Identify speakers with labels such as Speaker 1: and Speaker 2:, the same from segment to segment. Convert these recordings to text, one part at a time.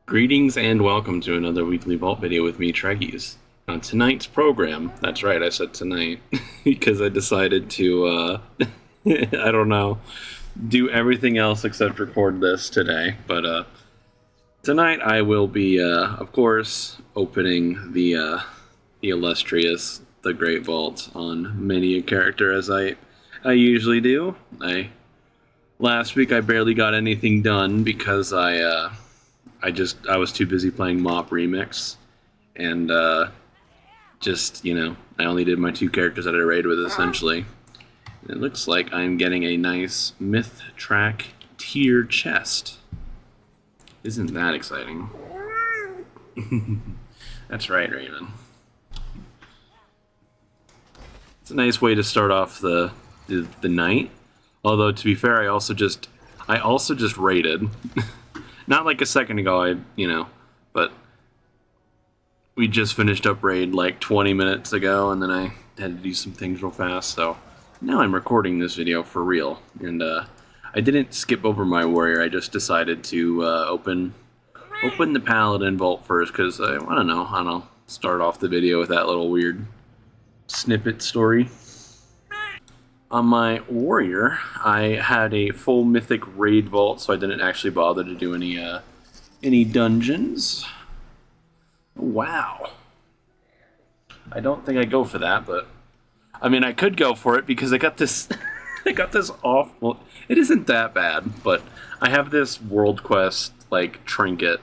Speaker 1: Greetings and welcome to another weekly vault video with me, Treggyz. On tonight's program, that's right, I said tonight, because I decided to, I don't know, do everything else except record this today. But tonight I will be, of course, opening the illustrious, the Great Vault on many a character as I usually do. Last week I barely got anything done because I was too busy playing Mop Remix, and I only did my two characters that I raided with, essentially. And it looks like I'm getting a nice Myth Track tier chest. Isn't that exciting? That's right, Raven. It's a nice way to start off the night. Although, to be fair, I also just raided. Not like a second ago, but we just finished up raid like 20 minutes ago, and then I had to do some things real fast, so now I'm recording this video for real. And I didn't skip over my warrior, I just decided to open the Paladin vault first, because I don't know, start off the video with that little weird snippet story. On my warrior, I had a full mythic raid vault, so I didn't actually bother to do any dungeons. Wow. I don't think I go for that, but I mean, I could go for it because I got this. I got this off. Well, it isn't that bad, but I have this world quest like trinket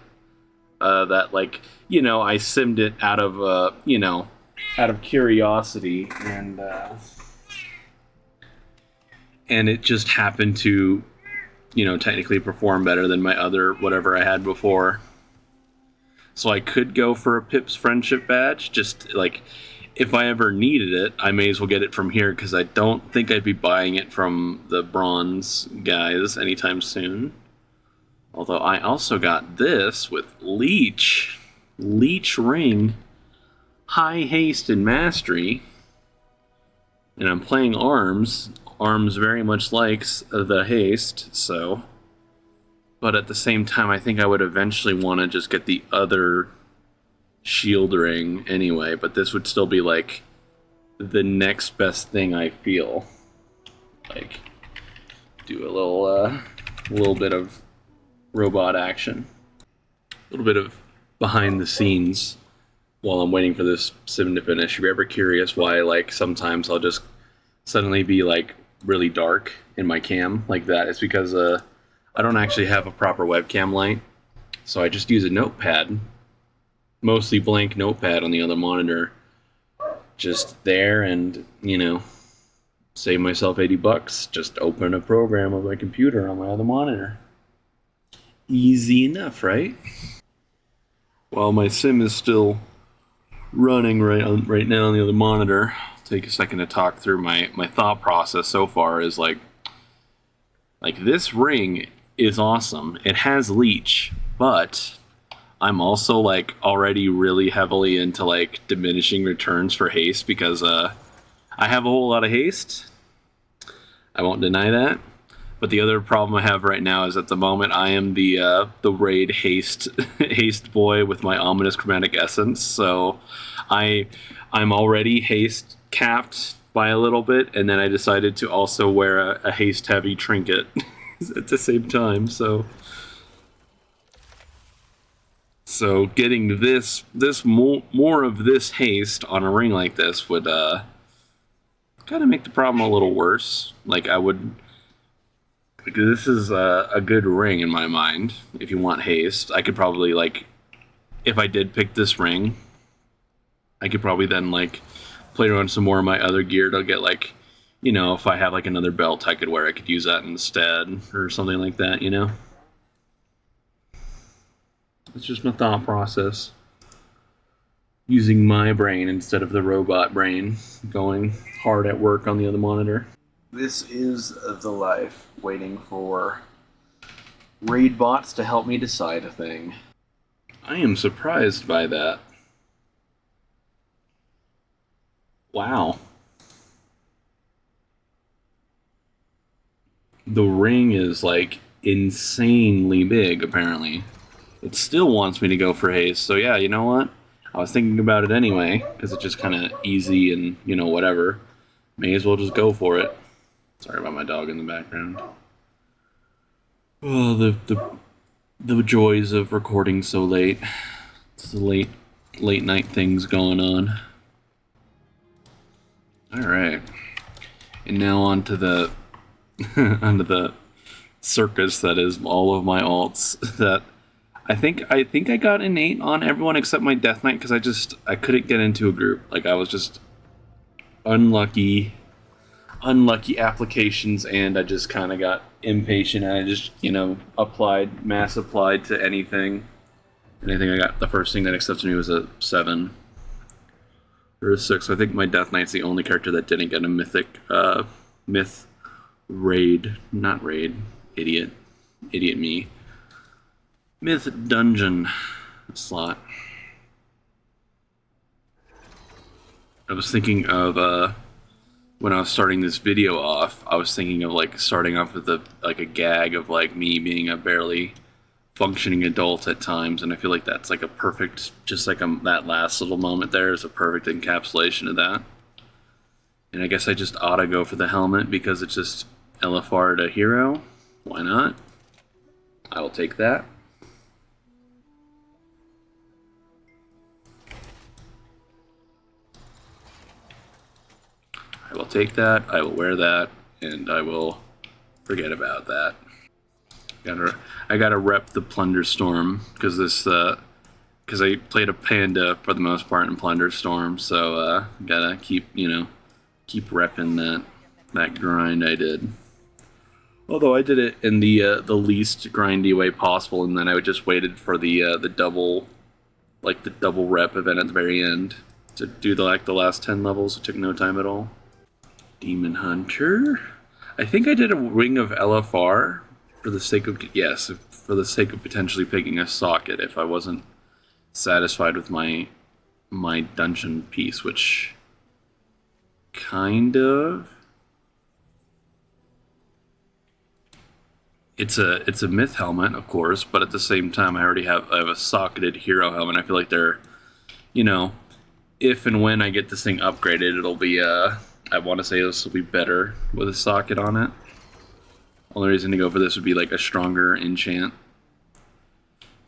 Speaker 1: that I simmed it out of out of curiosity, and it just happened to, technically perform better than my other whatever I had before. So I could go for a Pip's Friendship Badge, just, if I ever needed it, I may as well get it from here, because I don't think I'd be buying it from the bronze guys anytime soon. Although I also got this with Leech Ring, High Haste and Mastery, and I'm playing Arms. Arms very much likes the haste, so. But at the same time, I think I would eventually want to just get the other shield ring anyway, but this would still be like the next best thing I feel. Like, do a little bit of robot action. A little bit of behind the scenes while I'm waiting for this sim to finish. If you're ever curious why, sometimes I'll just suddenly be, really dark in my cam like that, it's because I don't actually have a proper webcam light, so I just use a notepad, mostly blank notepad on the other monitor, just there, and save myself $80, just open a program on my computer on my other monitor. Easy enough, right? While my sim is still running right now on the other monitor, take a second to talk through my thought process so far. Is like this ring is awesome. It has Leech, but I'm also already really heavily into diminishing returns for haste, because I have a whole lot of haste. I won't deny that. But the other problem I have right now is, at the moment, I am the raid haste boy with my ominous chromatic essence. So I'm already haste capped by a little bit, and then I decided to also wear a haste heavy trinket at the same time. So getting this more of this haste on a ring like this would kind of make the problem a little worse. This is a good ring in my mind. If you want haste, I could probably, if I did pick this ring, I could probably then play around some more of my other gear to get if I have another belt I could wear, I could use that instead, or something like that. It's just my thought process. Using my brain instead of the robot brain, going hard at work on the other monitor. This is the life, waiting for raid bots to help me decide a thing. I am surprised by that. Wow. The ring is insanely big, apparently. It still wants me to go for haste, so yeah, you know what? I was thinking about it anyway, because it's just kind of easy and, you know, whatever. May as well just go for it. Sorry about my dog in the background. Oh, the joys of recording so late. It's the late night things going on. Alright. And now on to the onto the circus that is all of my alts that I think I got an 8 on everyone except my Death Knight because I couldn't get into a group. Like I was just unlucky applications, and I just kind of got impatient and I just, you know, mass applied to anything. And I think I got the first thing that accepted me was a 7 or a 6. I think my Death Knight's the only character that didn't get a myth raid, not raid, idiot me. Myth dungeon slot. I was thinking of when I was starting this video off, I was thinking of like starting off with a gag of like me being a barely functioning adult at times, and I feel like that's like a perfect, just like that last little moment there is a perfect encapsulation of that. And I guess I just ought to go for the helmet because it's just LFR to hero. Why not? I will take that. I will take that, I will wear that, and I will forget about that. I gotta rep the Plunder Storm because because I played a panda for the most part in Plunder Storm, so gotta keep repping that grind I did. Although I did it in the least grindy way possible, and then I just waited for the double rep event at the very end to do the last 10 levels. It took no time at all. Demon Hunter. I think I did a ring of LFR for the sake of potentially picking a socket if I wasn't satisfied with my dungeon piece, which kind of it's a myth helmet, of course, but at the same time I have a socketed hero helmet. I feel like they're, you know, if and when I get this thing upgraded, it'll be I want to say this will be better with a socket on it. Only reason to go for this would be like a stronger enchant.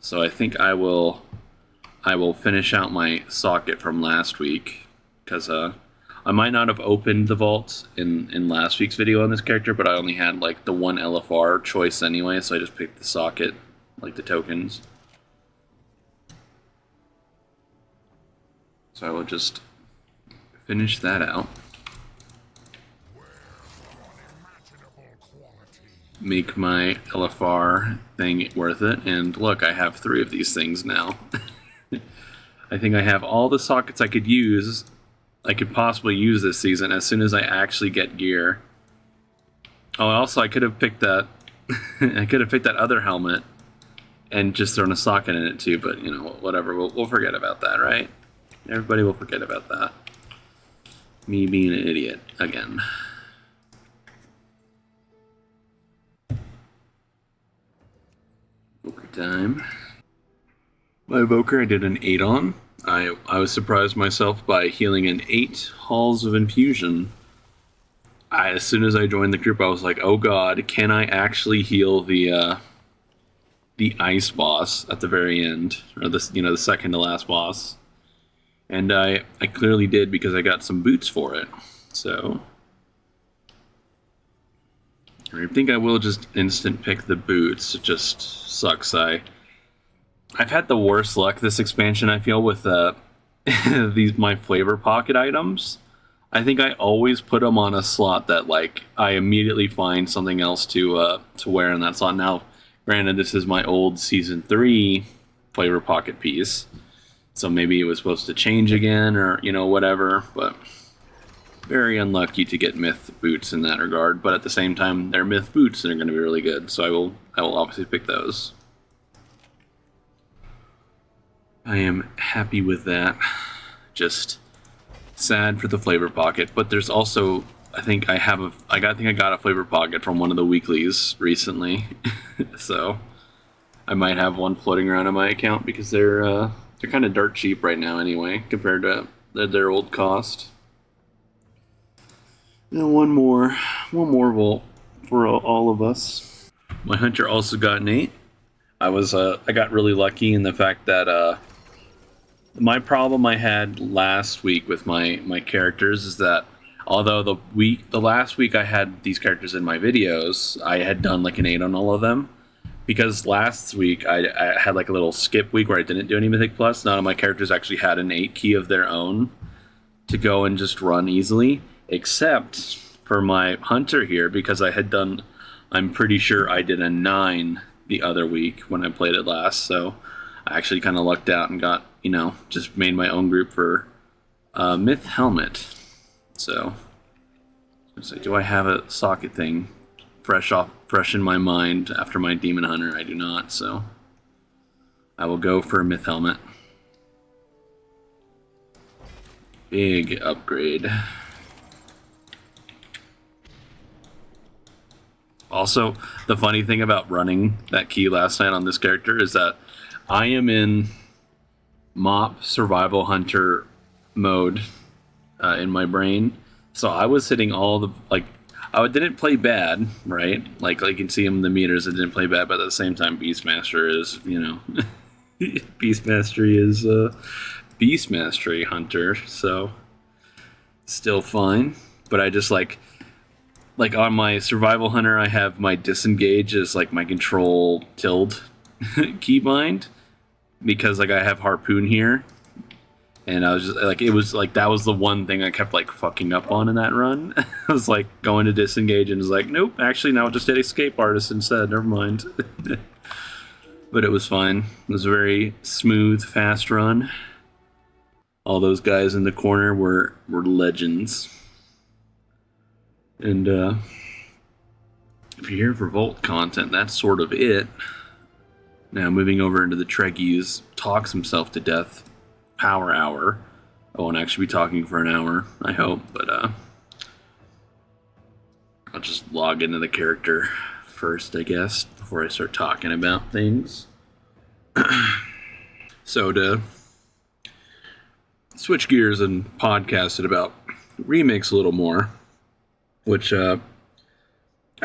Speaker 1: So I think I will finish out my socket from last week because I might not have opened the vault in last week's video on this character, but I only had like the one LFR choice anyway, so I just picked the socket, like the tokens. So I will just finish that out. Make my LFR thing worth it, and look, I have 3 of these things now. I think I have all the sockets I could possibly use this season as soon as I actually get gear. Oh, also I could have picked that I could have picked that other helmet and just thrown a socket in it too, but you know, whatever, we'll forget about that, right? Everybody will forget about that. Me being an idiot again. Evoker time. My Evoker I did an 8 on. I was surprised myself by healing in 8 Halls of Infusion. As soon as I joined the group, I was like, oh god, can I actually heal the ice boss at the very end? Or the second to last boss. And I clearly did because I got some boots for it. So I think I will just instant pick the boots. It just sucks. I've had the worst luck this expansion, I feel, with my flavor pocket items. I think I always put them on a slot that like I immediately find something else to wear in that slot. Now, granted, this is my old season 3 flavor pocket piece, so maybe it was supposed to change again or whatever, but very unlucky to get myth boots in that regard, but at the same time, they're myth boots and they're going to be really good, so I will obviously pick those. I am happy with that. Just sad for the flavor pocket, but there's also, I think I got a flavor pocket from one of the weeklies recently, so I might have one floating around on my account because they're kind of dirt cheap right now anyway compared to their old cost. And one more vault for all of us. My hunter also got an 8. I got really lucky in the fact that my problem I had last week with my characters is that although the last week I had these characters in my videos, I had done like an 8 on all of them. Because last week I had like a little skip week where I didn't do any Mythic Plus. None of my characters actually had an 8 key of their own to go and just run easily, except for my hunter here, because I'm pretty sure I did a 9 the other week when I played it last, so I actually kind of lucked out and got, just made my own group for Myth Helmet. So, do I have a socket thing fresh in my mind after my Demon Hunter? I do not, so I will go for a Myth Helmet. Big upgrade. Also, the funny thing about running that key last night on this character is that I am in Mop Survival Hunter mode in my brain. So I was hitting all the, I didn't play bad, right? Like you can see in the meters, it didn't play bad, but at the same time, Beastmaster is, Beastmastery is Beastmastery Hunter, so still fine. But I just like on my Survival Hunter, I have my Disengage as like my control tilde keybind, because like I have Harpoon here. And I was just like, it was like, that was the one thing I kept like fucking up on in that run. I was like going to disengage and was like, nope, actually now I'll just hit Escape Artist instead, never mind. But it was fine. It was a very smooth, fast run. All those guys in the corner were legends. And if you're here for Vault content, that's sort of it. Now moving over into the Treggyz talks himself to death power hour. I won't actually be talking for an hour, I hope, but I'll just log into the character first, I guess, before I start talking about things. So to switch gears and podcast it about Remix a little more, which I've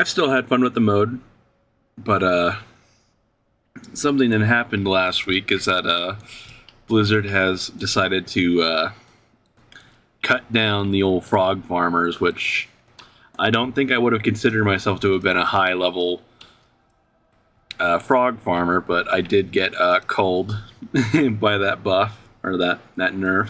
Speaker 1: still had fun with the mode, but something that happened last week is that Blizzard has decided to cut down the old frog farmers, which I don't think I would have considered myself to have been a high-level frog farmer, but I did get culled by that buff, or that nerf.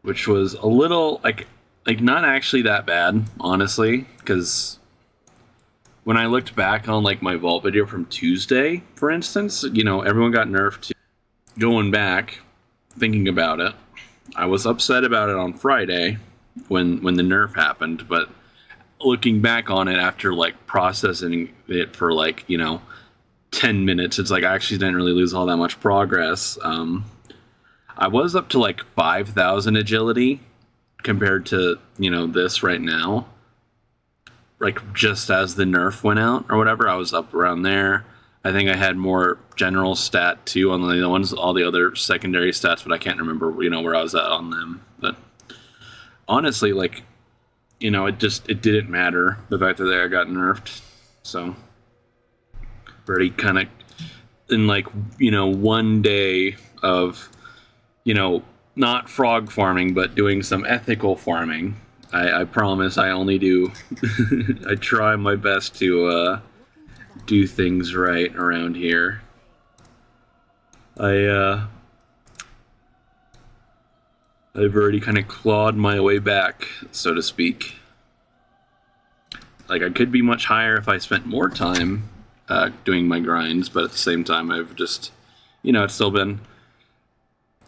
Speaker 1: Which was a little, like not actually that bad, honestly, because when I looked back on like my vault video from Tuesday, for instance, everyone got nerfed. Going back, thinking about it, I was upset about it on Friday when the nerf happened, but looking back on it after like processing it for 10 minutes, it's like I actually didn't really lose all that much progress. I was up to like 5,000 agility compared to, this right now. Like just as the nerf went out or whatever, I was up around there. I think I had more general stat too on the ones, all the other secondary stats, but I can't remember, where I was at on them. But honestly, it didn't matter, the fact that I got nerfed. So pretty kind of in one day of, not frog farming, but doing some ethical farming. I promise I only do, I try my best to do things right around here. I've already kind of clawed my way back, so to speak. Like, I could be much higher if I spent more time doing my grinds, but at the same time, I've just, it's still been,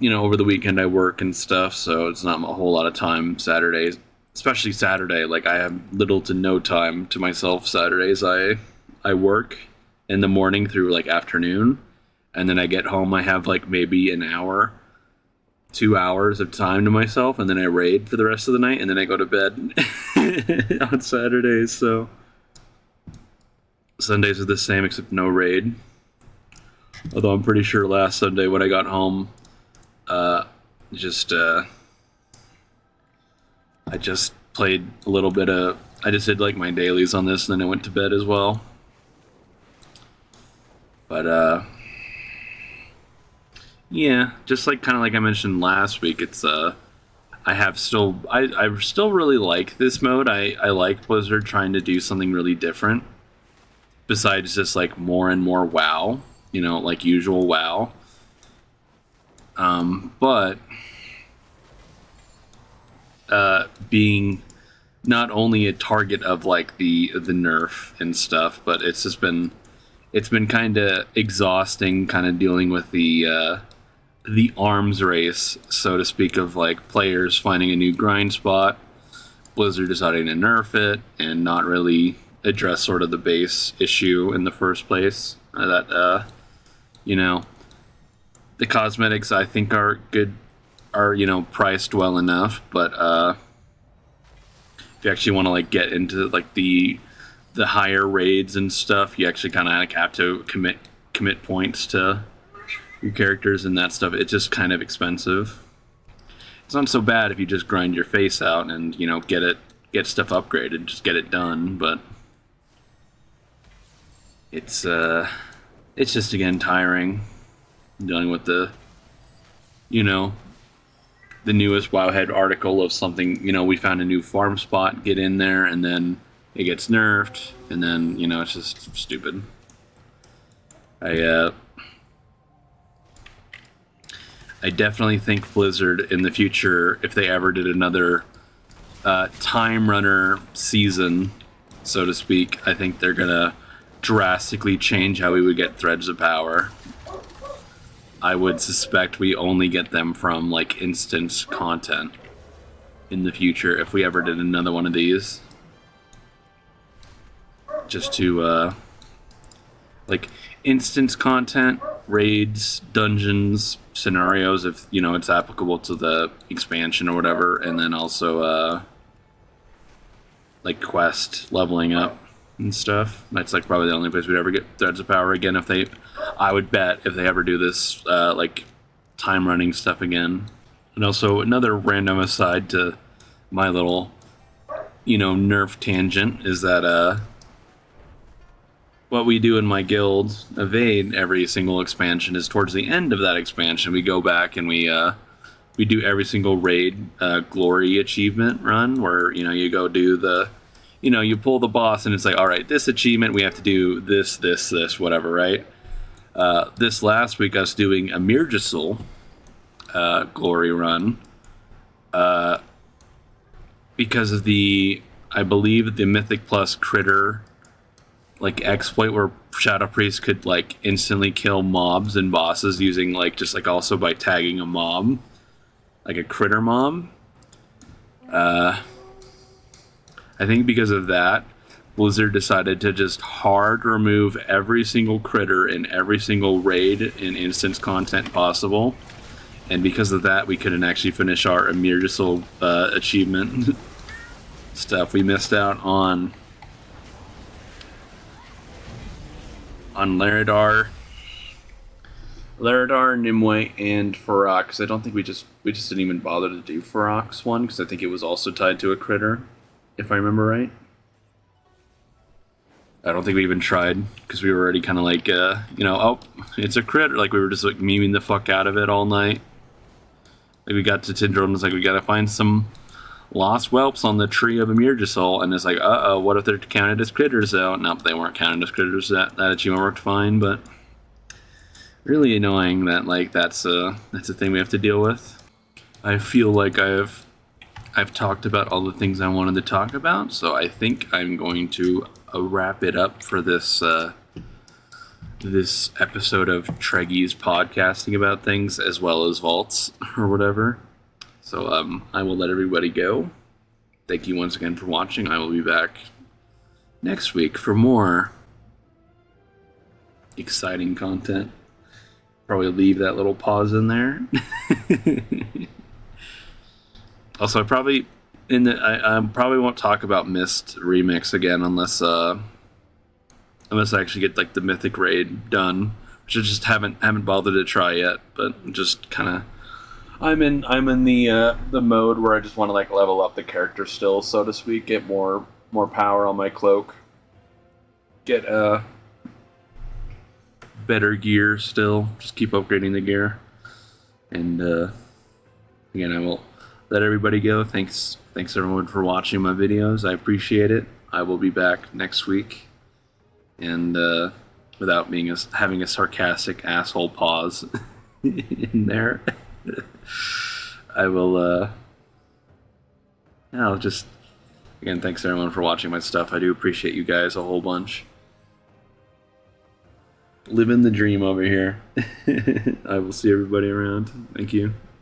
Speaker 1: over the weekend I work and stuff, so it's not a whole lot of time Saturdays. Especially Saturday, I have little to no time to myself Saturdays. I work in the morning through afternoon, and then I get home, I have maybe an hour, 2 hours of time to myself, and then I raid for the rest of the night, and then I go to bed on Saturdays. So Sundays are the same except no raid. Although I'm pretty sure last Sunday when I got home, I just played a little bit of... I just did like my dailies on this and then I went to bed as well. But yeah, just like kind of like I mentioned last week, it's I still really like this mode. I like Blizzard trying to do something really different besides just like more and more WoW, like usual WoW. But being not only a target of like the nerf and stuff, but it's been kind of exhausting, kind of dealing with the arms race, so to speak, of like players finding a new grind spot, Blizzard deciding to nerf it, and not really address sort of the base issue in the first place. The cosmetics I think are good, are priced well enough, but if you actually want to like get into like the higher raids and stuff, you actually kind of like have to commit points to your characters and that stuff. It's just kind of expensive. It's not so bad if you just grind your face out and get stuff upgraded, just get it done, but it's just again tiring dealing with the newest Wowhead article of something, we found a new farm spot, get in there, and then it gets nerfed, and then it's just stupid. I definitely think Blizzard in the future, if they ever did another time runner season, so to speak, I think they're gonna drastically change how we would get threads of power. I would suspect we only get them from like instance content in the future if we ever did another one of these. Just to like instance content, raids, dungeons, scenarios, if it's applicable to the expansion or whatever, and then also like quest leveling up and stuff. That's like probably the only place we'd ever get threads of power again. I would bet if they ever do this like time running stuff again. And also another random aside to my little nerf tangent is that what we do in my guild, Evade, every single expansion is towards the end of that expansion, we go back and we do every single raid glory achievement run where, you go do the, you pull the boss and it's like, all right, this achievement, we have to do this, whatever, right? This last week, us doing a Mirjasul glory run, because of I believe the Mythic Plus critter like exploit where Shadow Priest could like instantly kill mobs and bosses using like just like also by tagging a mob, like a critter mob. I think because of that, Blizzard decided to just hard remove every single critter in every single raid and instance content possible. And because of that, we couldn't actually finish our Emirjasul achievement stuff. We missed out on Laredar, Nimue, and Farok, because I don't think we just didn't even bother to do Farok's one, because I think it was also tied to a critter, if I remember right. I don't think we even tried, because we were already kind of like, oh, it's a critter. Like, we were just like memeing the fuck out of it all night. Like, we got to Tindril and was like, we gotta find some lost whelps on the tree of Emirjasul, and it's like, what if they're counted as critters though? Nope, they weren't counted as critters. That achievement worked fine, but really annoying that like that's a thing we have to deal with. I feel like I've talked about all the things I wanted to talk about, so I think I'm going to wrap it up for this this episode of Treggyz podcasting about things as well as vaults or whatever. So I will let everybody go. Thank you once again for watching. I will be back next week for more exciting content. Probably leave that little pause in there. Also, I probably won't talk about Mist Remix again unless unless I actually get like the mythic raid done, which I just haven't bothered to try yet. But just kind of, I'm in the mode where I just want to like level up the character still, so to speak, get more power on my cloak, get better gear still, just keep upgrading the gear. And again, I will let everybody go. Thanks everyone for watching my videos. I appreciate it. I will be back next week, and without being having a sarcastic asshole pause in there, I will. I'll just again, thanks everyone for watching my stuff. I do appreciate you guys a whole bunch. Living the dream over here. I will see everybody around. Thank you.